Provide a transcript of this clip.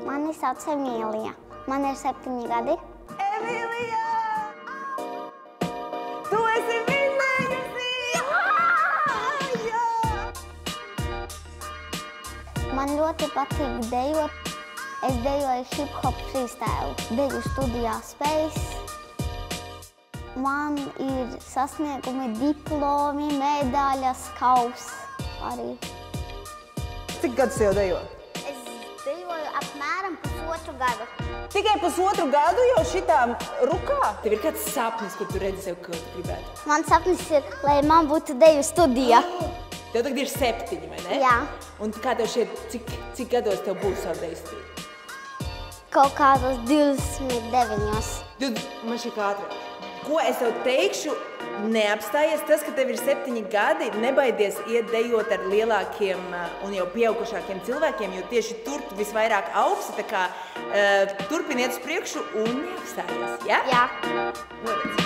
Mani sauc Emīlija. Man ir 7 gadi. Emīlija! Tu esi vinnējusi! Man ļoti patīk dejot. Es dejoju hip-hop freestyle. Deju studijā Space. Man ir sasniegumi, diplomi, medaļas, kauss arī. Cik gadus jau dejo? Es dejoju apmēram 1,5 gadu. Tikai 1,5 gadu jau šitā rukā? Tev ir kāds sapnis, kur tu redzi sev, ko tu gribētu? Mans sapnis ir, lai man būtu deju studija. Tev tagad ir 7, vai ne? Jā. Un kā tev šeit, cik gados tev būs savu deju studiju? Kaut kādos 29. Man šī kā ātrāk. Ko es tev teikšu, neapstājies tas, ka tev ir 7 gadi, nebaidies iet dejot ar lielākiem un jau pieaugušākiem cilvēkiem, jo tieši tur tu visvairāk augsi, tā kā turpiniet uz priekšu un neapstājies, ja? Jā. Lūdzu.